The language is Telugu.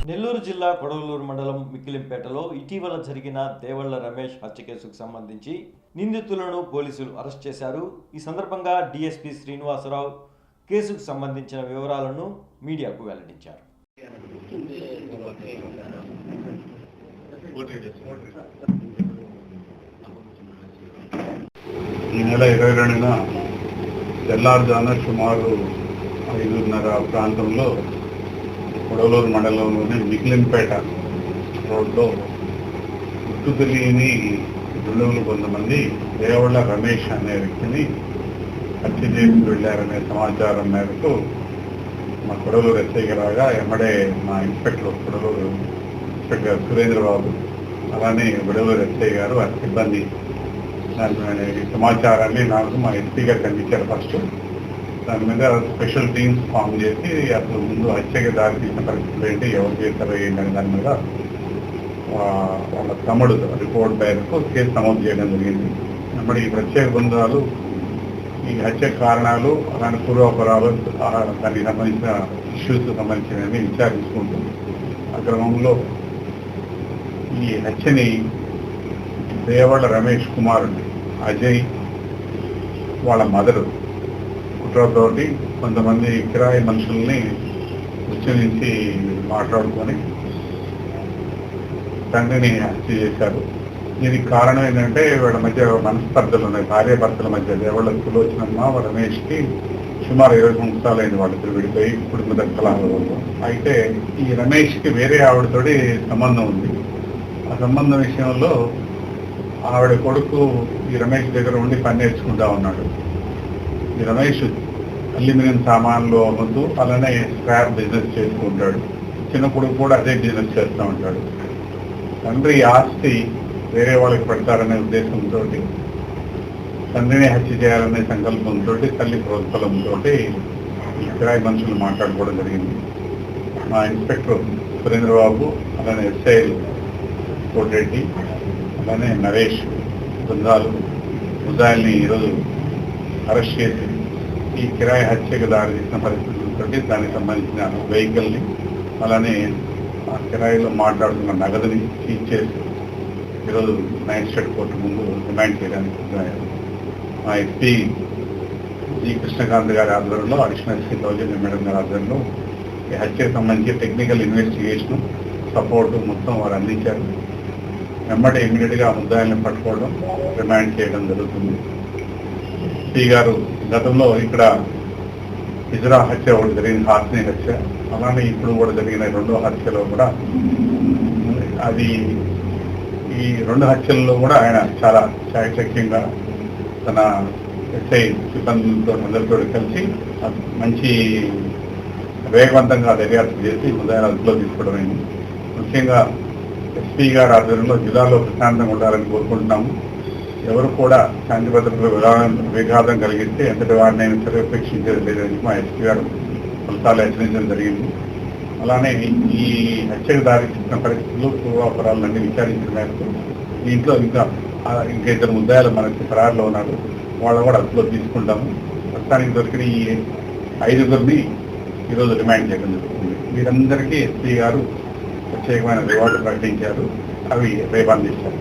నెల్లూరు జిల్లా కొడవలూరు మండలం మిక్కిలింపేటలో ఇటీవల జరిగిన దేవళ్ల రమేష్ హత్య కేసుకు సంబంధించి నిందితులను పోలీసులు అరెస్ట్ చేశారు. ఈ సందర్భంగా డీఎస్పీ శ్రీనివాసరావు కేసుకు సంబంధించిన వివరాలను మీడియాకు వెల్లడించారు. ఈ నెల 22న తెల్లారుజామున సుమారు 5:30 ప్రాంతంలో కొడవలూరు మండలంలోని మిక్కిలింపేట రోడ్లో గుర్తు తెలియని దుండగులు కొంతమంది దేవళ్ల రమేష్ అనే వ్యక్తిని హత్య చేసి వెళ్ళారనే సమాచారం మేరకు మా కొడవలూరు ఎస్ఐకి రాగా ఎమ్మడే మా ఇన్స్పెక్టర్ కొడవలూరు ఇన్స్పెక్టర్ సురేంద్రబాబు అలానే కొడవలూరు ఎస్ఐ గారు ఆ సిబ్బంది దాని సమాచారాన్ని నాకు మా ఎస్పీ గారికి అందించారు. ఫస్ట్ దాని మీద స్పెషల్ టీమ్స్ ఫామ్ చేసి అసలు ముందు హత్యకి దారి తీసిన పరిస్థితులు ఏంటి, ఎవరు చేశారో ఏంటనే దాని మీద వాళ్ళ తమ్ముడు రిపోర్ట్ మేరకు కేసు నమోదు చేయడం జరిగింది. మరి ఈ ప్రత్యేక బృందాలు ఈ హత్య కారణాలు అలాంటి పూర్వాపరాలు దానికి సంబంధించిన ఇష్యూస్ సంబంధించినవి విచారించుకుంటుంది. ఆ క్రమంలో ఈ హత్యని దేవళ్ల రమేష్ కుమారుడు అజయ్ వాళ్ళ మదరు కుట్రతోటి కొంతమంది కిరాయి మనుషుల్ని వచ్చి నుంచి మాట్లాడుకొని తండ్రిని హత్య చేశారు. దీనికి కారణం ఏంటంటే వీళ్ళ మధ్య మనస్పర్ధలు ఉన్నాయి. భార్యాభర్తల మధ్య దేవళ్ల సులోచనమ్మ రమేష్కి సుమారు 20 సంవత్సరాలైంది వాళ్ళిద్దరు విడిపోయి కుటుంబ దక్కలాల వల్ల. అయితే ఈ రమేష్కి వేరే ఆవిడతోటి సంబంధం ఉంది. ఆ సంబంధం విషయంలో ఆవిడ కొడుకు ఈ రమేష్ దగ్గర ఉండి పని నేర్చుకుంటా ఉన్నాడు. ఈ రమేష్ అల్యూమినియం సామాన్లు అమ్ముతూ అలానే స్క్రాప్ బిజినెస్ చేసుకుంటాడు. చిన్న కొడుకు కూడా అదే బిజినెస్ చేస్తూ ఉంటాడు. తండ్రి ఆస్తి వేరే వాళ్ళకి పెడతారనే ఉద్దేశంతో తండ్రిని హత్య చేయాలనే సంకల్పంతో తల్లి ప్రోత్సాహంతో ఈ కిరాయి మనుషులు మాట్లాడుకోవడం జరిగింది. మా ఇన్స్పెక్టర్ సురేంద్రబాబు అలానే ఎస్ఐ కోటిరెడ్డి అలానే నరేష్ బృందాలు ముద్దాయిల్ని ఈరోజు అరెస్ట్ చేసి ఈ కిరాయి హత్యకు దారితీసిన పరిస్థితులతో దానికి సంబంధించిన వెహికల్ని అలానే ఆ కిరాయిలో మాట్లాడుతున్న నగదుని సీజ్ చేసి ఈరోజు మ్యాజిస్ట్రేట్ కోర్టు ముందు రిమాండ్ చేయడానికి మా ఎస్పీ జి కృష్ణకాంత్ గారి ఆధ్వర్యంలో అడిషనల్ ఎస్పీ సౌజన్య మేడం గారి ఆధ్వర్యంలో ఈ హత్యకు సంబంధించి టెక్నికల్ ఇన్వెస్టిగేషన్ సపోర్టు మొత్తం వారు అందించారు. వెంబడి ఇమీడియట్గా ముద్దాయిల్ని పట్టుకోవడం రిమాండ్ చేయడం జరుగుతుంది. ఎస్పీ గారు గతంలో ఇక్కడ హిజ్రా హత్య ఒకటి జరిగింది, హాస్ని హత్య, అలానే ఇప్పుడు కూడా జరిగిన 2వ హత్యలో కూడా అది ఈ 2 హత్యల్లో కూడా ఆయన చాలా చాకచక్యంగా తన ఎస్ఐ సిబ్బందితో అందరితో కలిసి మంచి వేగవంతంగా దర్యాప్తు చేసి ముద్దాయిల అదుపులో తీసుకోవడం అయింది. ముఖ్యంగా ఎస్పీ గారి ఆధ్వర్యంలో జిల్లాలో ప్రశాంతంగా ఉండాలని కోరుకుంటున్నాము. ఎవరు కూడా శాంతి భద్రతలు విఘాతం కలిగిస్తే ఎంతటి వారినైనా సరే ఉపేక్షించేది లేదని మా ఎస్పీ గారు ఫలితాలు హెచ్చరించడం జరిగింది. అలానే ఈ హత్యకు దారి తీసిన పరిస్థితులు పూర్వాపరాలన్నీ విచారించిన మేరకు దీంట్లో ఇంకా 2 ముద్దాయిలు మనకి ఫరారులో ఉన్నారు. వాళ్ళు కూడా అదుపులో తీసుకుంటాము. ప్రస్తుతానికి దొరికిన ఈ 5గురిని ఈరోజు రిమాండ్ చేయడం జరుగుతుంది. వీరందరికీ ఎస్పీ గారు ప్రత్యేకమైన రివార్డు ప్రకటించారు. అవి రేపు అందిస్తారు.